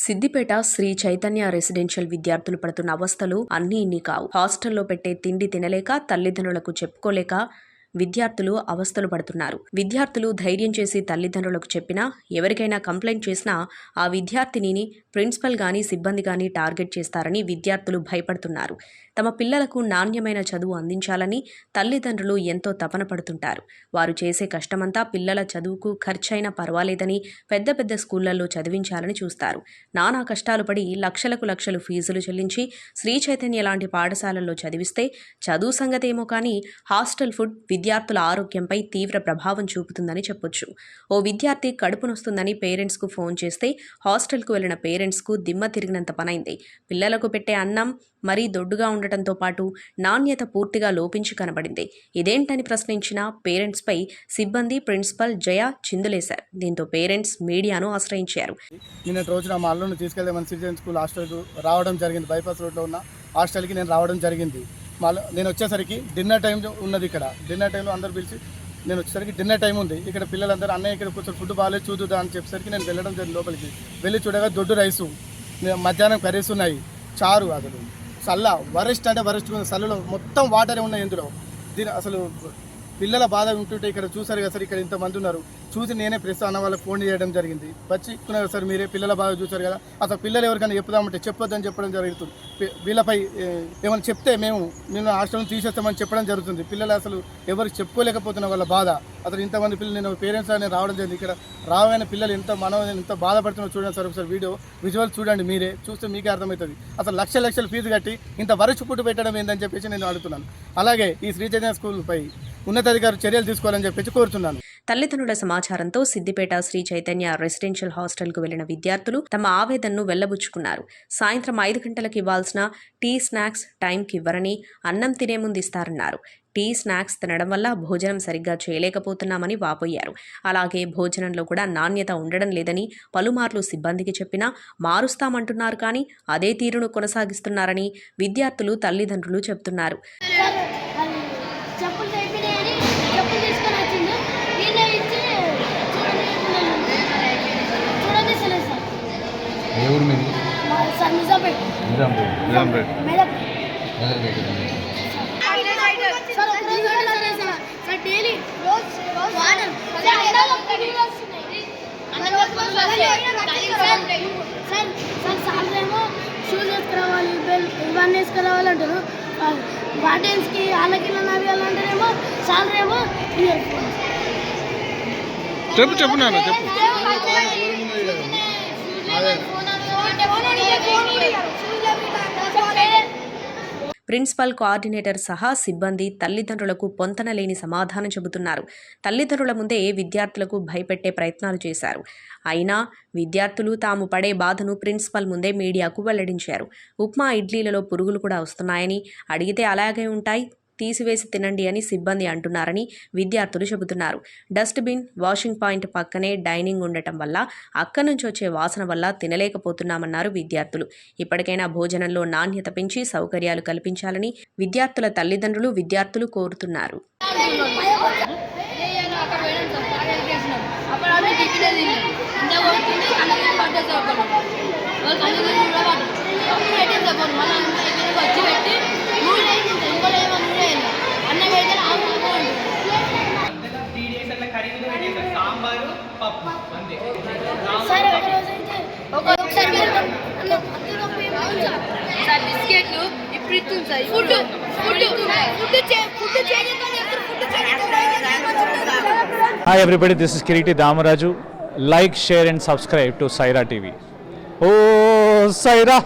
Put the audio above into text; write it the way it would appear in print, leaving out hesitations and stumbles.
Siddipet Shri Chaitanya residential విద్యార్థులు పడుతున్న అవస్థలు అన్నీ ఇన్ని కావు. హాస్టల్లో పెట్టే తిండి తినలేక, తల్లిదండ్రులకు చెప్పుకోలేక విద్యార్థులు అవస్థలు పడుతున్నారు. విద్యార్థులు ధైర్యం చేసి తల్లిదండ్రులకు చెప్పినా, ఎవరికైనా కంప్లైంట్ చేసినా ఆ విద్యార్థినిని ప్రిన్సిపల్ గాని సిబ్బంది గాని టార్గెట్ చేస్తారని విద్యార్థులు భయపడుతున్నారు. తమ పిల్లలకు నాణ్యమైన చదువు అందించాలని తల్లిదండ్రులు ఎంతో తపన పడుతుంటారు. వారు చేసే కష్టమంతా పిల్లల చదువుకు ఖర్చైనా పర్వాలేదని పెద్ద పెద్ద స్కూళ్లలో చదివించాలని చూస్తారు. నానా కష్టాలు పడి లక్షలు ఫీజులు చెల్లించి శ్రీ చైతన్య లాంటి పాఠశాలల్లో చదివిస్తే చదువు సంగతేమో కానీ హాస్టల్ ఫుడ్ విద్యార్థుల ఆరోగ్యంపై తీవ్ర ప్రభావం చూపుతుందని చెప్పొచ్చు. ఓ విద్యార్థి కడుపు నొస్తుందని పేరెంట్స్కు ఫోన్ చేస్తే హాస్టల్కు వెళ్లిన పేరెంట్స్కు దిమ్మ తిరిగినంత పనైంది. పిల్లలకు పెట్టే అన్నం మరీ దొడ్డుగా ఉండటంతో పాటు నాణ్యత పూర్తిగా లోపించి కనబడింది. ఇదేంటని ప్రశ్నించిన పేరెంట్స్పై సిబ్బంది, ప్రిన్సిపల్ జయ చిందులేశారు. దీంతో పేరెంట్స్ మీడియాను ఆశ్రయించారు. నిన్నటి రోజున మా అల్లుని తీసుకెళ్దామని సిటిజన్ స్కూల్ హాస్టల్కు రావడం జరిగింది. బైపాస్ రోడ్లో ఉన్న హాస్టల్కి నేను రావడం జరిగింది. నేను వచ్చేసరికి డిన్నర్ టైం ఉన్నది. ఇక్కడ డిన్నర్ టైంలో అందరూ పిలిచి నేను వచ్చేసరికి డిన్నర్ టైం ఉంది. ఇక్కడ పిల్లలందరూ అన్నయ్య ఇక్కడ కూర్చొని ఫుడ్ బాగాలేదు చూద్దా అని చెప్పేసరికి నేను వెళ్ళడం జరిగింది. లోపలికి వెళ్ళి చూడగా దొడ్డు రైసు, మధ్యాహ్నం కర్రీస్ ఉన్నాయి, చారు, అసలు చల్ల వరెస్ట్ అంటే వరెస్ట్ చల్లలో మొత్తం వాటరే ఉన్నాయి ఇందులో. దీని అసలు పిల్లల బాధ ఉంటుంటే ఇక్కడ చూసారు కదా సార్, ఇక్కడ ఇంతమంది ఉన్నారు. చూసి నేనే ప్రెస్ అన్న వాళ్ళకి ఫోన్ చేయడం జరిగింది. వచ్చి ఇస్తున్నారు సార్, మీరే పిల్లల బాధ చూసారు కదా, అసలు పిల్లలు ఎవరికైనా చెప్పుదామంటే చెప్పొద్దని చెప్పడం జరుగుతుంది. వీళ్ళపై ఏమైనా చెప్తే మేము హాస్టల్ని తీసేస్తామని చెప్పడం జరుగుతుంది. పిల్లలు అసలు ఎవరికి చెప్పుకోలేకపోతున్న వాళ్ళ బాధ. అసలు ఇంతమంది పిల్లలు నేను పేరెంట్స్ నేను రావడం జరిగింది. ఇక్కడ రావైన పిల్లలు ఎంత బాధపడుతున్నా చూడండి సార్. ఒకసారి విజువల్ చూడండి, మీరే చూస్తే మీకే అర్థమవుతుంది. అసలు లక్షల ఫీజు కట్టి ఇంత వరచు పుట్టు పెట్టడం ఏందని చెప్పేసి నేను అడుగుతున్నాను. అలాగే ఈ శ్రీ చైతన్య స్కూల్పై ఉన్నతాధికారులు చర్యలు తీసుకోవాలని చెప్పేసి కోరుతున్నాను. తల్లిదండ్రుల సమాచారంతో సిద్దిపేట శ్రీ చైతన్య రెసిడెన్షియల్ హాస్టల్కు వెళ్లిన విద్యార్థులు తమ ఆవేదనను వెళ్లబుచ్చుకున్నారు. సాయంత్రం 5 గంటలకు ఇవ్వాల్సిన టీ స్నాక్స్ టైంకి ఇవ్వరని, అన్నం తినే ముందు ఇస్తారన్నారు. టీ స్నాక్స్ తినడం వల్ల భోజనం సరిగ్గా చేయలేకపోతున్నామని వాపోయారు. అలాగే భోజనంలో కూడా నాణ్యత ఉండడం లేదని పలుమార్లు సిబ్బందికి చెప్పినా మారుస్తామంటున్నారు, కానీ అదే తీరును కొనసాగిస్తున్నారని విద్యార్థులు తల్లిదండ్రులు చెబుతున్నారు. షూస్ వేసుకురావాలి, ఇవన్నీ వేసుకురావాలంటారు. గార్డెన్స్కి వాళ్ళకి నవ్వాలంటారేమో సాలరీ ఏమో ఇయర్ ప్రిన్సిపల్, కోఆర్డినేటర్ సహా సిబ్బంది తల్లిదండ్రులకు పొంతనలేని సమాధానం చెబుతున్నారు. తల్లిదండ్రుల ముందే విద్యార్థులకు భయపెట్టే ప్రయత్నాలు చేశారు. అయినా విద్యార్థులు తాము పడే బాధను ప్రిన్సిపల్ ముందే మీడియాకు వెల్లడించారు. ఉప్మా, ఇడ్లీలలో పురుగులు కూడా వస్తున్నాయని, అడిగితే అలాగే ఉంటాయి, తీసివేసి తినండి అని సిబ్బంది అంటున్నారని విద్యార్థులు చెబుతున్నారు. డస్ట్బిన్, వాషింగ్ పాయింట్ పక్కనే డైనింగ్ ఉండటం వల్ల అక్కడి నుంచి వచ్చే వాసన వల్ల తినలేకపోతున్నామన్నారు విద్యార్థులు. ఇప్పటికైనా భోజనంలో నాణ్యత పెంచి సౌకర్యాలు కల్పించాలని విద్యార్థుల తల్లిదండ్రులు, విద్యార్థులు కోరుతున్నారు. Hi everybody, this is Kiriti Damaraju. Like, share and subscribe to Saira TV. Oh, Saira!